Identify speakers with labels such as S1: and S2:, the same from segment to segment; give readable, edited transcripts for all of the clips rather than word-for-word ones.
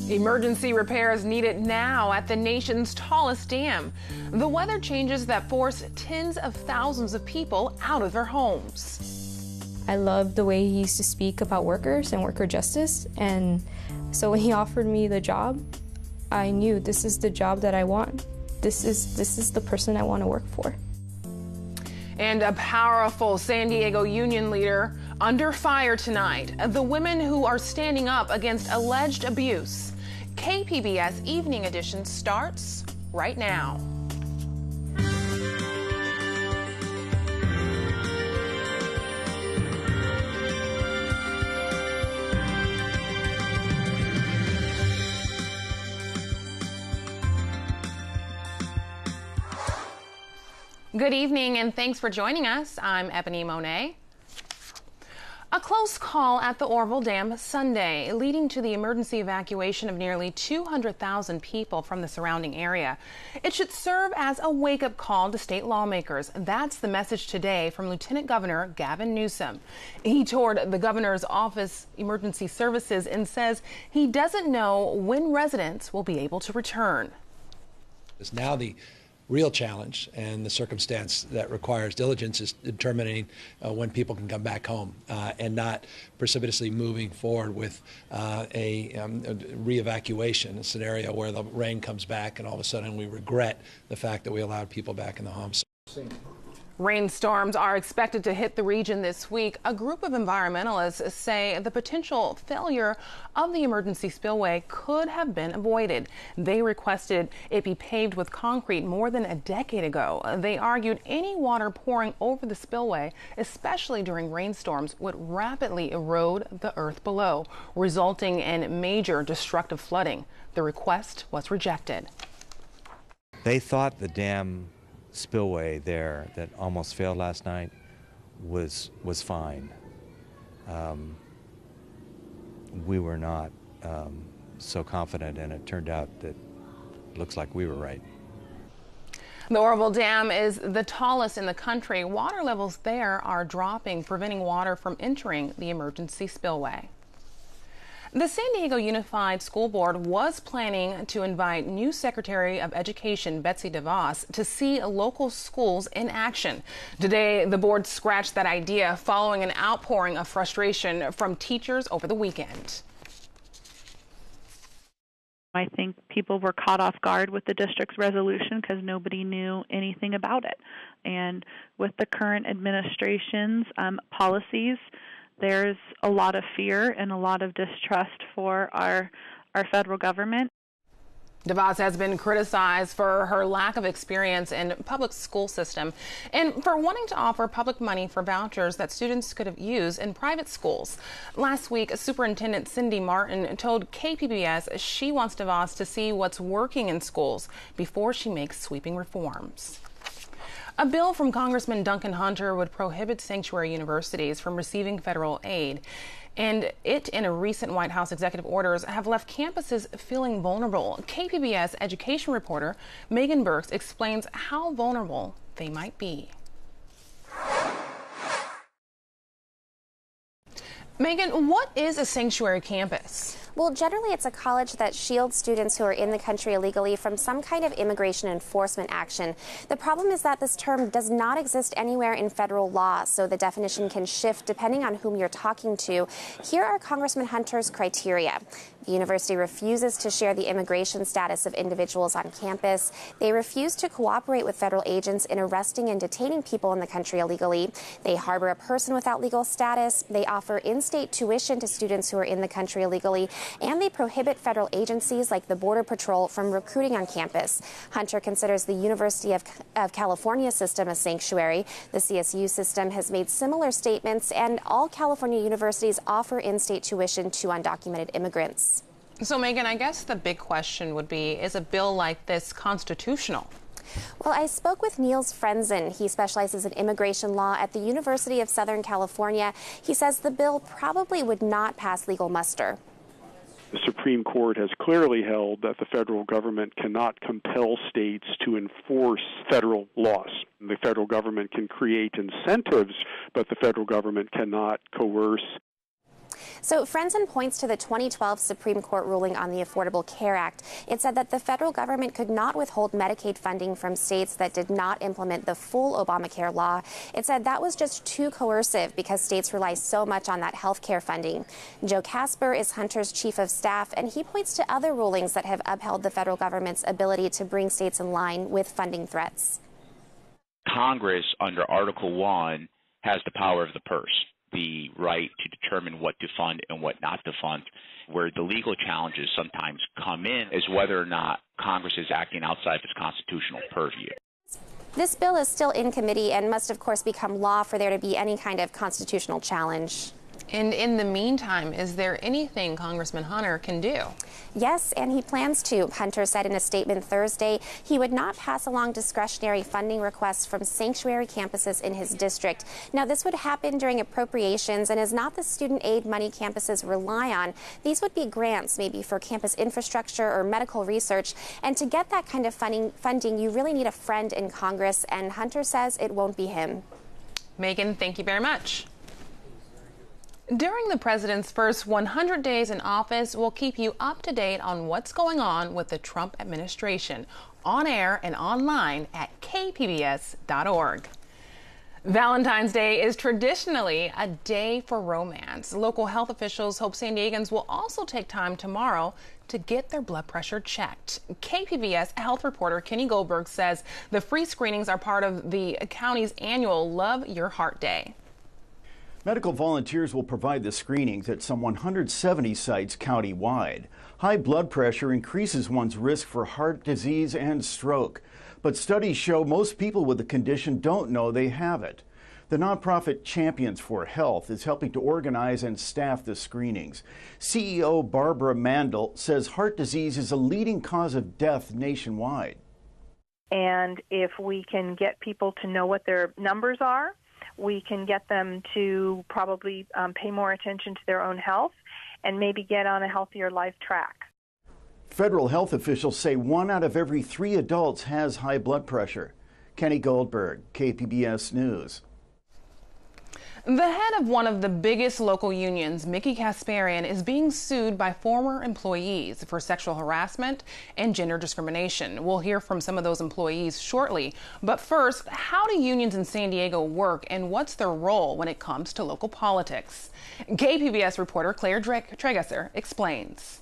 S1: Emergency repairs needed now at the nation's tallest dam. The weather changes that force tens of thousands of people out of their homes.
S2: I loved the way he used to speak about workers and worker justice, and so when he offered me the job, I knew this is the job that I want. This is the person I want to work for.
S1: And a powerful San Diego union leader under fire tonight. The women who are standing up against alleged abuse. KPBS Evening Edition starts right now. Good evening and thanks for joining us. I'm Ebony Monet. A close call at the Orville Dam Sunday, leading to the emergency evacuation of nearly 200,000 people from the surrounding area. It should serve as a wake-up call to state lawmakers. That's the message today from Lieutenant Governor Gavin Newsom. He toured the governor's office emergency services and says he doesn't know when residents will be able to return.
S3: It's now the real challenge and the circumstance that requires diligence is determining when people can come back home and not precipitously moving forward with a re-evacuation, a scenario where the rain comes back and all of a sudden we regret the fact that we allowed people back in the homes.
S1: Rainstorms are expected to hit the region this week. A group of environmentalists say the potential failure of the emergency spillway could have been avoided. They requested it be paved with concrete more than a decade ago. They argued any water pouring over the spillway, especially during rainstorms, would rapidly erode the earth below, resulting in major destructive flooding. The request was rejected.
S4: They thought the dam spillway there that almost failed last night was fine. We were not so confident, and it turned out that it looks like we were right.
S1: The Orville Dam is the tallest in the country. Water levels there are dropping, preventing water from entering the emergency spillway. The San Diego Unified School Board was planning to invite new Secretary of Education Betsy DeVos to see local schools in action. Today, the board scratched that idea following an outpouring of frustration from teachers over the weekend.
S5: I think people were caught off guard with the district's resolution because nobody knew anything about it. And with the current administration's policies, there's a lot of fear and a lot of distrust for our federal government.
S1: DeVos has been criticized for her lack of experience in public school system and for wanting to offer public money for vouchers that students could have used in private schools. Last week, Superintendent Cindy Martin told KPBS she wants DeVos to see what's working in schools before she makes sweeping reforms. A bill from Congressman Duncan Hunter would prohibit sanctuary universities from receiving federal aid. And it and a recent White House executive orders have left campuses feeling vulnerable. KPBS education reporter Megan Burks explains how vulnerable they might be. Megan, what is a sanctuary campus?
S6: Well, generally, it's a college that shields students who are in the country illegally from some kind of immigration enforcement action. The problem is that this term does not exist anywhere in federal law, so the definition can shift depending on whom you're talking to. Here are Congressman Hunter's criteria. The university refuses to share the immigration status of individuals on campus. They refuse to cooperate with federal agents in arresting and detaining people in the country illegally. They harbor a person without legal status. They offer in-state tuition to students who are in the country illegally. And they prohibit federal agencies like the Border Patrol from recruiting on campus. Hunter considers the University of California system a sanctuary. The CSU system has made similar statements, and all California universities offer in-state tuition to undocumented immigrants.
S1: So, Megan, I guess the big question would be, is a bill like this constitutional?
S6: Well, I spoke with Niels Frenzen. He specializes in immigration law at the University of Southern California. He says the bill probably would not pass legal muster.
S7: The Supreme Court has clearly held that the federal government cannot compel states to enforce federal laws. The federal government can create incentives, but the federal government cannot coerce.
S6: So Frenzen points to the 2012 Supreme Court ruling on the Affordable Care Act. It said that the federal government could not withhold Medicaid funding from states that did not implement the full Obamacare law. It said that was just too coercive because states rely so much on that health care funding. Joe Kasper is Hunter's chief of staff, and he points to other rulings that have upheld the federal government's ability to bring states in line with funding threats.
S8: Congress, under Article 1, has the power of the purse, the right to determine what to fund and what not to fund. Where the legal challenges sometimes come in is whether or not Congress is acting outside of its constitutional purview.
S6: This bill is still in committee and must, of course, become law for there to be any kind of constitutional challenge.
S1: And in the meantime, is there anything Congressman Hunter can do?
S6: Yes, and he plans to. Hunter said in a statement Thursday he would not pass along discretionary funding requests from sanctuary campuses in his district. Now, this would happen during appropriations and is not the student aid money campuses rely on. These would be grants, maybe for campus infrastructure or medical research. And to get that kind of funding, you really need a friend in Congress, and Hunter says it won't be him.
S1: Megan, thank you very much. During the president's first 100 days in office, we'll keep you up to date on what's going on with the Trump administration, on air and online at kpbs.org. Valentine's Day is traditionally a day for romance. Local health officials hope San Diegans will also take time tomorrow to get their blood pressure checked. KPBS health reporter Kenny Goldberg says the free screenings are part of the county's annual Love Your Heart Day.
S9: Medical volunteers will provide the screenings at some 170 sites countywide. High blood pressure increases one's risk for heart disease and stroke, but studies show most people with the condition don't know they have it. The nonprofit Champions for Health is helping to organize and staff the screenings. CEO Barbara Mandel says heart disease is a leading cause of death nationwide.
S10: And if we can get people to know what their numbers are, we can get them to probably pay more attention to their own health and maybe get on a healthier life track.
S9: Federal health officials say 1 out of every 3 adults has high blood pressure. Kenny Goldberg, KPBS News.
S1: The head of one of the biggest local unions, Mickey Kasparian, is being sued by former employees for sexual harassment and gender discrimination. We'll hear from some of those employees shortly. But first, how do unions in San Diego work and what's their role when it comes to local politics? KPBS reporter Claire Tregesser explains.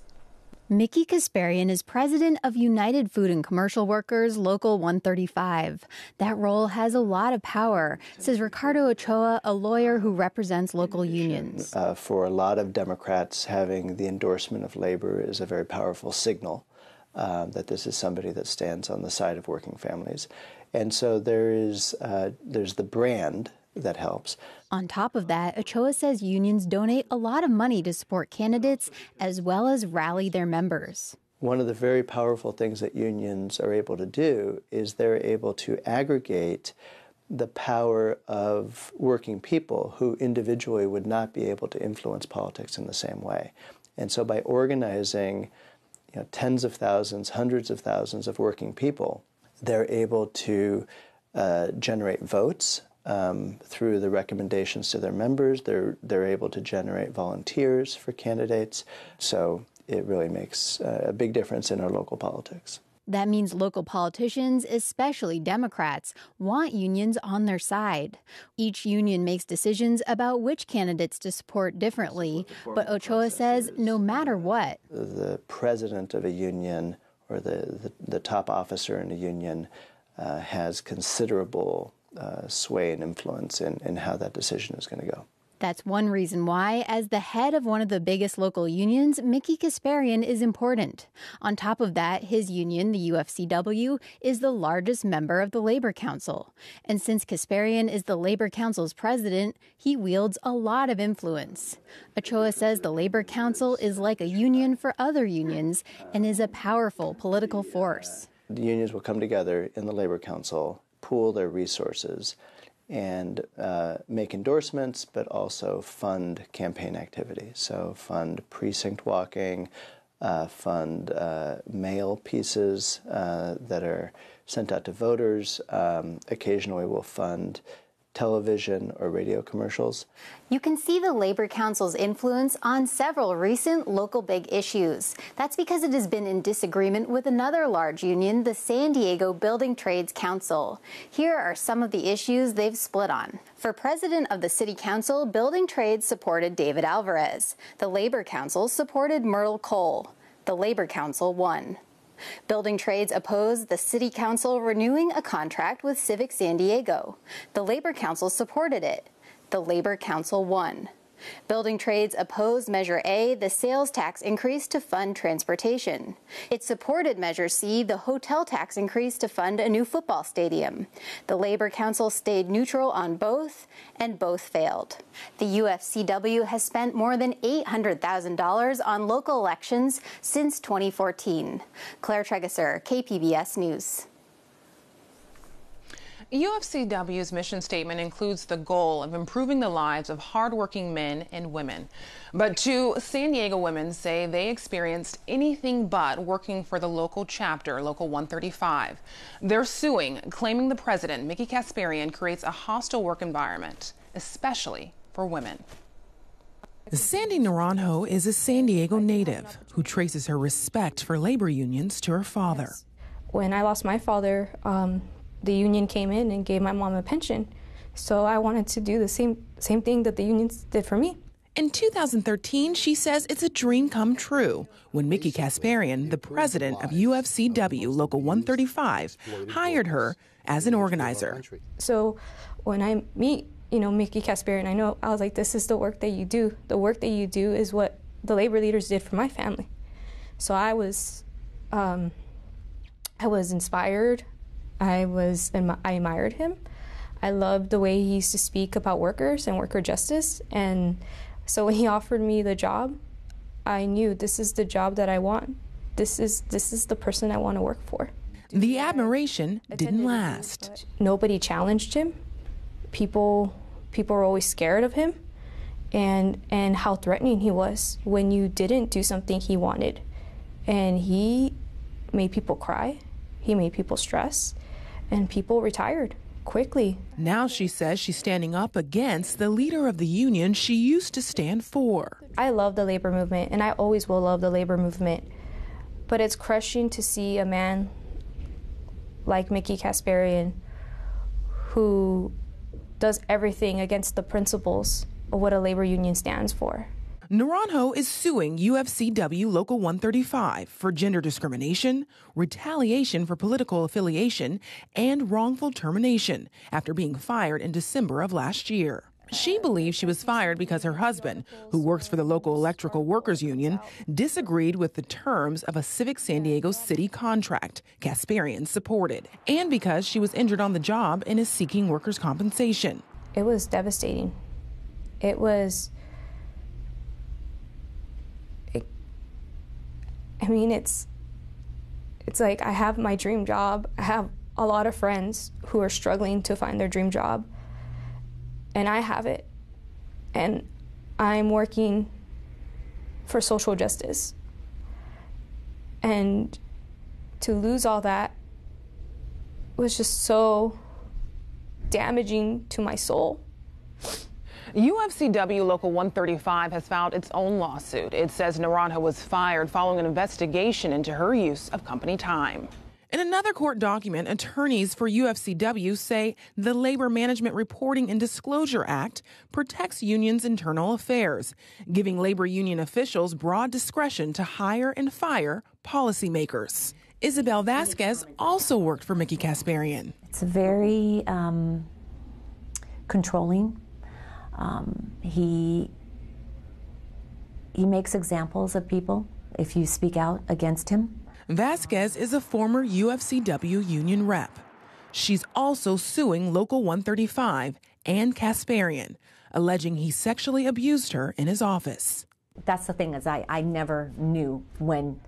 S11: Mickey Kasparian is president of United Food and Commercial Workers Local 135. That role has a lot of power, says Ricardo Ochoa, a lawyer who represents local unions.
S12: For a lot of Democrats, having the endorsement of labor is a very powerful signal that this is somebody that stands on the side of working families. And so there's the brand that helps.
S11: On top of that, Ochoa says unions donate a lot of money to support candidates as well as rally their members.
S12: One of the very powerful things that unions are able to do is they're able to aggregate the power of working people who individually would not be able to influence politics in the same way. And so by organizing tens of thousands, hundreds of thousands of working people, they're able to generate votes. Through the recommendations to their members, they're able to generate volunteers for candidates. So it really makes a big difference in our local politics.
S11: That means local politicians, especially Democrats, want unions on their side. Each union makes decisions about which candidates to support differently, but Ochoa says no matter what.
S12: The president of a union or the top officer in a union has considerable sway and influence in how that decision is going to go.
S11: That's one reason why, as the head of one of the biggest local unions, Mickey Kasparian is important. On top of that, his union, the UFCW, is the largest member of the Labor Council. And since Kasparian is the Labor Council's president, he wields a lot of influence. Ochoa says the Labor Council is like a union for other unions and is a powerful political force.
S12: The unions will come together in the Labor Council, pool their resources, and make endorsements, but also fund campaign activity. So fund precinct walking, fund mail pieces that are sent out to voters. Occasionally we'll fund television or radio commercials.
S11: You can see the Labor Council's influence on several recent local big issues. That's because it has been in disagreement with another large union, the San Diego Building Trades Council. Here are some of the issues they've split on. For president of the city council, Building Trades supported David Alvarez. The Labor Council supported Myrtle Cole. The Labor Council won. Building Trades opposed the City Council renewing a contract with Civic San Diego. The Labor Council supported it. The Labor Council won. Building Trades opposed Measure A, the sales tax increase to fund transportation. It supported Measure C, the hotel tax increase to fund a new football stadium. The Labor Council stayed neutral on both, and both failed. The UFCW has spent more than $800,000 on local elections since 2014. Claire Tregesser, KPBS News.
S1: UFCW's mission statement includes the goal of improving the lives of hardworking men and women. But two San Diego women say they experienced anything but working for the local chapter, Local 135. They're suing, claiming the president, Mickey Kasparian, creates a hostile work environment, especially for women.
S13: Sandy Naranjo is a San Diego native who traces her respect for labor unions to her father.
S2: When I lost my father, the union came in and gave my mom a pension. So I wanted to do the same thing that the unions did for me.
S13: In 2013, she says it's a dream come true when Mickey Kasparian, the president of UFCW Local 135, hired her as an organizer.
S2: So when I meet, Mickey Kasparian, I was like, this is the work that you do. The work that you do is what the labor leaders did for my family. So I was inspired. I admired him. I loved the way he used to speak about workers and worker justice. And so when he offered me the job, I knew this is the job that I want. This is the person I want to work for.
S13: The admiration didn't last.
S2: Nobody challenged him. People were always scared of him and how threatening he was when you didn't do something he wanted. And he made people cry. He made people stress. And people retired quickly.
S13: Now she says she's standing up against the leader of the union she used to stand for.
S2: I love the labor movement, and I always will love the labor movement. But it's crushing to see a man like Mickey Kasparian who does everything against the principles of what a labor union stands for.
S13: Naranjo is suing UFCW Local 135 for gender discrimination, retaliation for political affiliation, and wrongful termination after being fired in December of last year. She believes she was fired because her husband, who works for the local electrical workers union, disagreed with the terms of a Civic San Diego city contract Kasparian supported, and because she was injured on the job and is seeking workers' compensation.
S2: It was devastating. It's like I have my dream job. I have a lot of friends who are struggling to find their dream job, and I have it. And I'm working for social justice. And to lose all that was just so damaging to my soul.
S1: UFCW Local 135 has filed its own lawsuit. It says Naranjo was fired following an investigation into her use of company time.
S13: In another court document, attorneys for UFCW say the Labor Management Reporting and Disclosure Act protects unions' internal affairs, giving labor union officials broad discretion to hire and fire policymakers. Isabel Vasquez also worked for Mickey Kasparian.
S14: It's very controlling. He makes examples of people if you speak out against him.
S13: Vasquez is a former UFCW union rep. She's also suing Local 135 and Kasparian, alleging he sexually abused her in his office.
S14: That's the thing, is I never knew when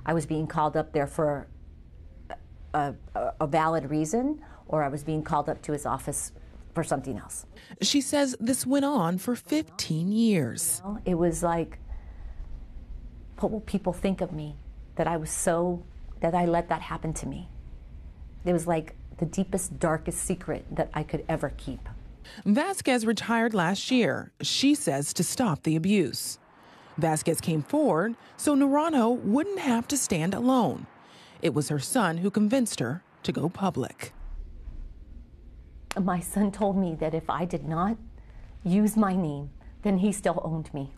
S14: I was being called up there for a valid reason, or I was being called up to his office for something else.
S13: She says this went on for 15 years.
S14: It was like, what will people think of me? That I let that happen to me. It was like the deepest, darkest secret that I could ever keep.
S13: Vasquez retired last year, she says, to stop the abuse. Vasquez came forward so Naranjo wouldn't have to stand alone. It was her son who convinced her to go public.
S14: My son told me that if I did not use my name, then he still owned me.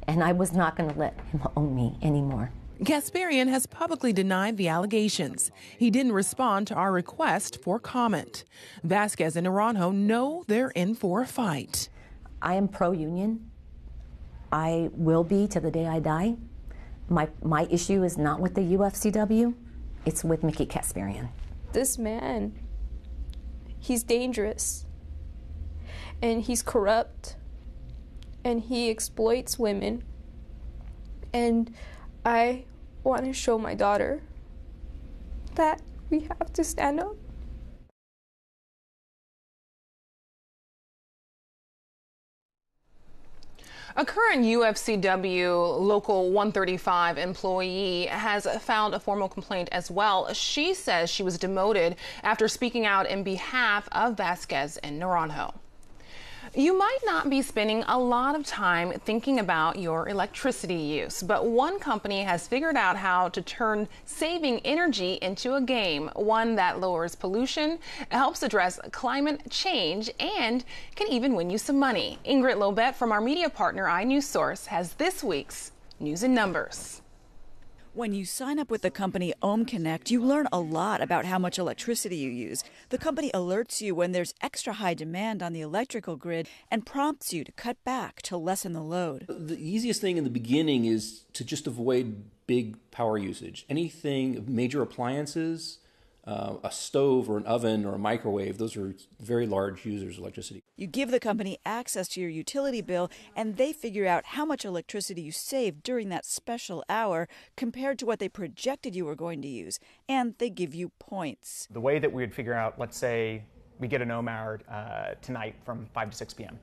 S14: And I was not going to let him own me anymore.
S13: Kasparian has publicly denied the allegations. He didn't respond to our request for comment. Vasquez and Naranjo know they're in for a fight.
S14: I am pro-union. I will be to the day I die. My issue is not with the UFCW. It's with Mickey Kasparian.
S2: This man, he's dangerous. And he's corrupt. And he exploits women. And I want to show my daughter that we have to stand up.
S1: A current UFCW Local 135 employee has filed a formal complaint as well. She says she was demoted after speaking out in behalf of Vasquez and Naranjo. You might not be spending a lot of time thinking about your electricity use, but one company has figured out how to turn saving energy into a game, one that lowers pollution, helps address climate change, and can even win you some money. Ingrid Lobet from our media partner iNewsSource has this week's News and Numbers.
S15: When you sign up with the company Ohm Connect, you learn a lot about how much electricity you use. The company alerts you when there's extra high demand on the electrical grid and prompts you to cut back to lessen the load.
S16: The easiest thing in the beginning is to just avoid big power usage. Anything, major appliances, a stove or an oven or a microwave, those are very large users of electricity.
S15: You give the company access to your utility bill, and they figure out how much electricity you saved during that special hour compared to what they projected you were going to use, and they give you points.
S17: The way that we would figure out, let's say we get an ohm hour tonight from 5 to 6 p.m.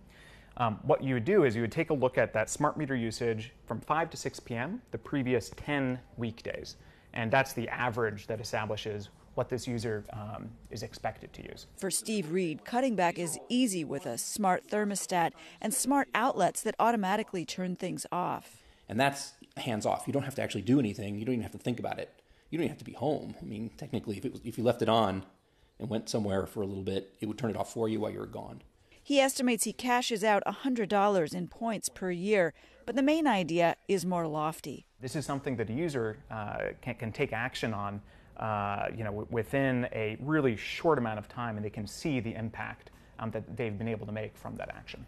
S17: What you would do is you would take a look at that smart meter usage from 5 to 6 p.m. the previous 10 weekdays, and that's the average that establishes what this user is expected to use.
S15: For Steve Reed, cutting back is easy with a smart thermostat and smart outlets that automatically turn things off.
S16: And that's hands off. You don't have to actually do anything. You don't even have to think about it. You don't even have to be home. I mean, technically, if you left it on and went somewhere for a little bit, it would turn it off for you while you were gone.
S15: He estimates he cashes out $100 in points per year, but the main idea is more lofty.
S17: This is something that a user can take action on within a really short amount of time, and they can see the impact that they've been able to make from that action.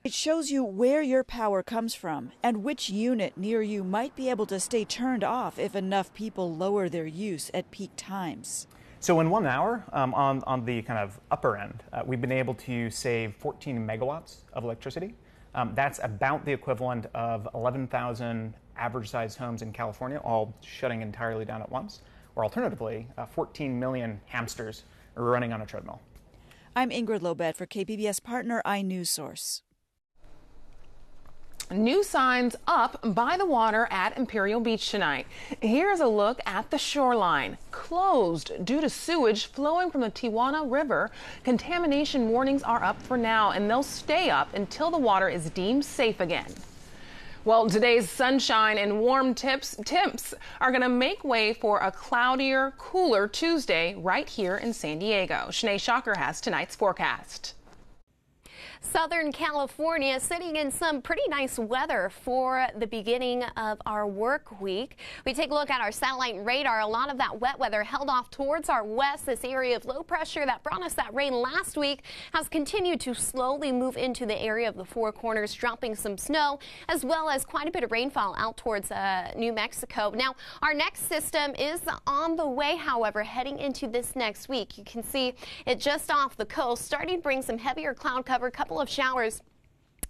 S15: It shows you where your power comes from and which unit near you might be able to stay turned off if enough people lower their use at peak times.
S17: So in 1 hour, on the kind of upper end, we've been able to save 14 megawatts of electricity. That's about the equivalent of 11,000 average-sized homes in California, all shutting entirely down at once. Or alternatively, 14 million hamsters are running on a treadmill.
S15: I'm Ingrid Lobet for KPBS partner iNewsSource.
S1: New signs up by the water at Imperial Beach tonight. Here's a look at the shoreline. Closed due to sewage flowing from the Tijuana River. Contamination warnings are up for now, and they'll stay up until the water is deemed safe again. Well, today's sunshine and warm temps are going to make way for a cloudier, cooler Tuesday right here in San Diego. Shanae Shocker has tonight's forecast.
S18: Southern California sitting in some pretty nice weather for the beginning of our work week. We take a look at our satellite radar. A lot of that wet weather held off towards our west. This area of low pressure that brought us that rain last week has continued to slowly move into the area of the Four Corners, dropping some snow as well as quite a bit of rainfall out towards New Mexico. Now, our next system is on the way, however, heading into this next week. You can see it just off the coast, starting to bring some heavier cloud cover, couple of showers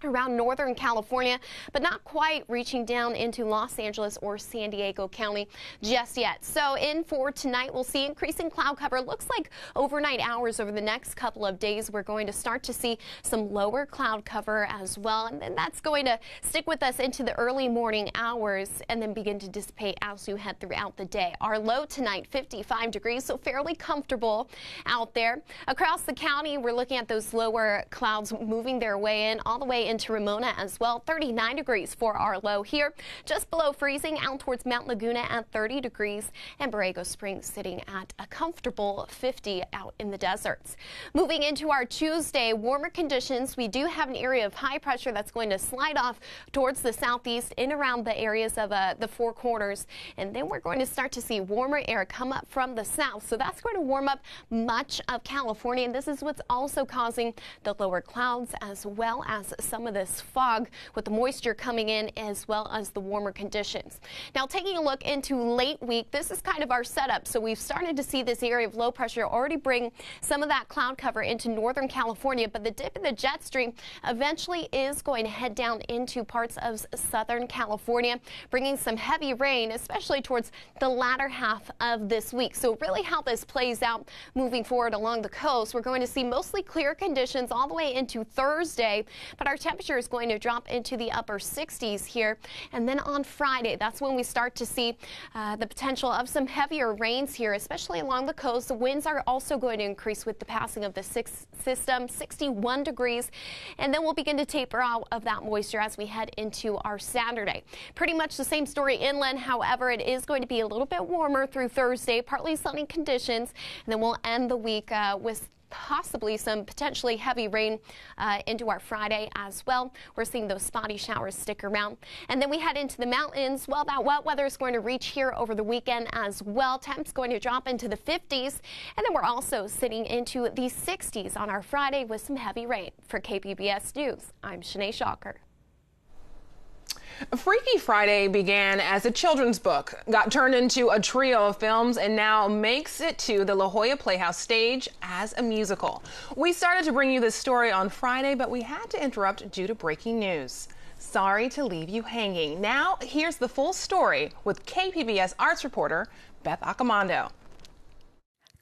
S18: around Northern California, but not quite reaching down into Los Angeles or San Diego County just yet. So in for tonight, we'll see increasing cloud cover. Looks like overnight hours over the next couple of days, we're going to start to see some lower cloud cover as well. And then that's going to stick with us into the early morning hours and then begin to dissipate as you head throughout the day. Our low tonight, 55 degrees, so fairly comfortable out there. Across the county, we're looking at those lower clouds moving their way in all the way into Ramona as well. 39 degrees for our low here, just below freezing out towards Mount Laguna at 30 degrees, and Borrego Springs sitting at a comfortable 50 out in the deserts. Moving into our Tuesday, warmer conditions. We do have an area of high pressure that's going to slide off towards the southeast in around the areas of the Four Corners, and then we're going to start to see warmer air come up from the south. So that's going to warm up much of California, and this is what's also causing the lower clouds as well as some of this fog with the moisture coming in as well as the warmer conditions. Now taking a look into late week, this is kind of our setup. So we've started to see this area of low pressure already bring some of that cloud cover into Northern California, but the dip in the jet stream eventually is going to head down into parts of Southern California, bringing some heavy rain, especially towards the latter half of this week. So really how this plays out moving forward along the coast, we're going to see mostly clear conditions all the way into Thursday, but our temperature is going to drop into the upper 60s here. And then on Friday, that's when we start to see the potential of some heavier rains here, especially along the coast. The winds are also going to increase with the passing of the sixth system, 61 degrees. And then we'll begin to taper out of that moisture as we head into our Saturday. Pretty much the same story inland. However, it is going to be a little bit warmer through Thursday, partly sunny conditions. And then we'll end the week with possibly some potentially heavy rain into our Friday as well. We're seeing those spotty showers stick around. And then we head into the mountains. Well, that wet weather is going to reach here over the weekend as well. Temps going to drop into the 50s. And then we're also sitting into the 60s on our Friday with some heavy rain. For KPBS News, I'm Shanae Shocker.
S1: Freaky Friday began as a children's book, got turned into a trio of films, and now makes it to the La Jolla Playhouse stage as a musical. We started to bring you this story on Friday, but we had to interrupt due to breaking news. Sorry to leave you hanging. Now, here's the full story with KPBS arts reporter Beth Accomando.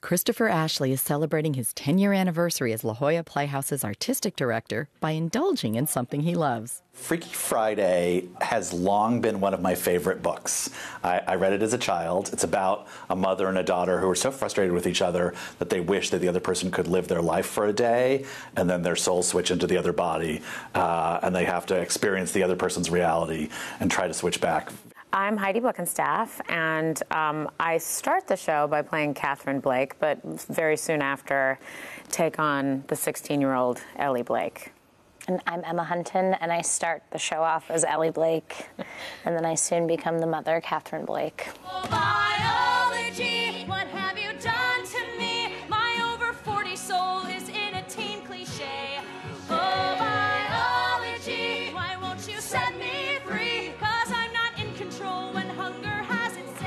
S19: Christopher Ashley is celebrating his 10-year anniversary as La Jolla Playhouse's artistic director by indulging in something he loves.
S20: Freaky Friday has long been one of my favorite books. I read it as a child. It's about a mother and a daughter who are so frustrated with each other that they wish that the other person could live their life for a day, and then their souls switch into the other body, and they have to experience the other person's reality and try to switch back.
S21: I'm Heidi Blickenstaff, and I start the show by playing Catherine Blake, but very soon after take on the 16-year-old Ellie Blake.
S22: And I'm Emma Hunton, and I start the show off as Ellie Blake, and then I soon become the mother, Catherine Blake.
S23: Oh, biology, what have you done to me? My over 40 soul is in a teen cliche. Oh, biology, why won't you set me free? 'Cause I'm not in control when hunger has its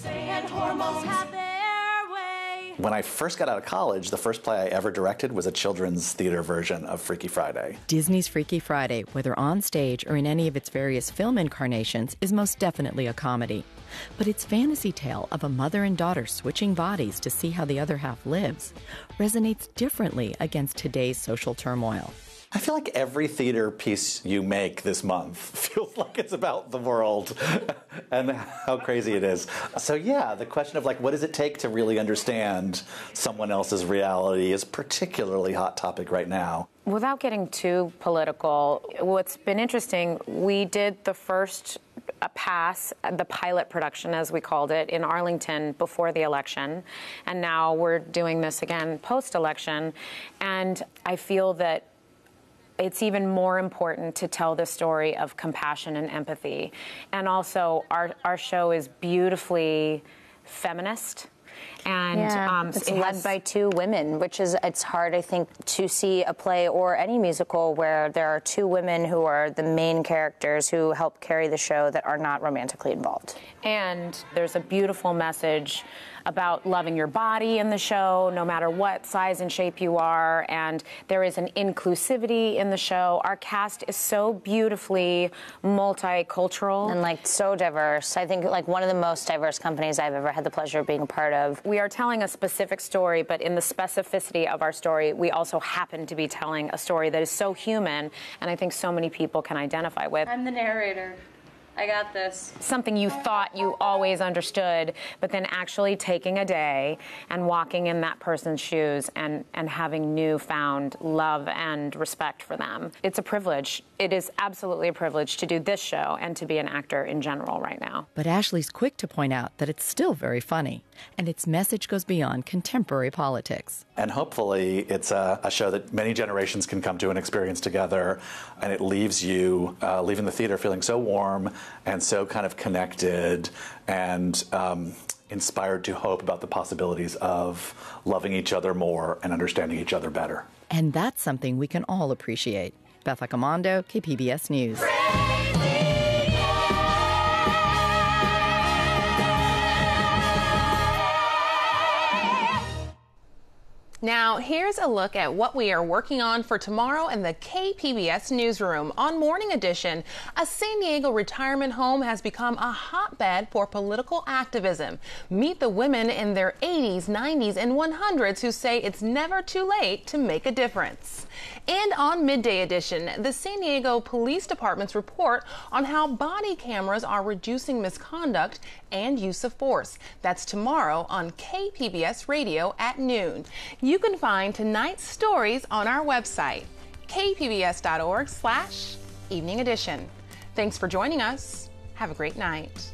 S23: say, and hormones have their way.
S20: When I first got out of college, the first play I ever directed was a children's theater version of Freaky Friday.
S19: Disney's Freaky Friday, whether on stage or in any of its various film incarnations, is most definitely a comedy. But its fantasy tale of a mother and daughter switching bodies to see how the other half lives resonates differently against today's social turmoil.
S20: I feel like every theater piece you make this month feels like it's about the world and how crazy it is. So yeah, the question of like, what does it take to really understand someone else's reality is particularly hot topic right now.
S21: Without getting too political, what's been interesting, we did the first pass, the pilot production as we called it, in Arlington before the election, and now we're doing this again post-election, and I feel that it's even more important to tell the story of compassion and empathy. And also, our show is beautifully feminist. And
S22: it's led by two women, which is, it's hard, I think, to see a play or any musical where there are two women who are the main characters who help carry the show that are not romantically involved.
S21: And there's a beautiful message about loving your body in the show, no matter what size and shape you are, and there is an inclusivity in the show. Our cast is so beautifully multicultural.
S22: And like so diverse. I think like one of the most diverse companies I've ever had the pleasure of being a part of.
S21: We are telling a specific story, but in the specificity of our story, we also happen to be telling a story that is so human, and I think so many people can identify with.
S3: I'm the narrator. I got this.
S21: Something you thought you always understood, but then actually taking a day and walking in that person's shoes and having newfound love and respect for them. It's a privilege. It is absolutely a privilege to do this show and to be an actor in general right now.
S19: But Ashley's quick to point out that it's still very funny, and its message goes beyond contemporary politics.
S20: And hopefully it's a show that many generations can come to and experience together, and it leaves you leaving the theater feeling so warm and so kind of connected and inspired to hope about the possibilities of loving each other more and understanding each other better.
S19: And that's something we can all appreciate. Beth Accomando, KPBS News.
S1: Now, here's a look at what we are working on for tomorrow in the KPBS newsroom. On Morning Edition, a San Diego retirement home has become a hotbed for political activism. Meet the women in their 80s, 90s, and 100s who say it's never too late to make a difference. And on Midday Edition, the San Diego Police Department's report on how body cameras are reducing misconduct and use of force. That's tomorrow on KPBS Radio at noon. You can find tonight's stories on our website, kpbs.org/evening edition. Thanks for joining us. Have a great night.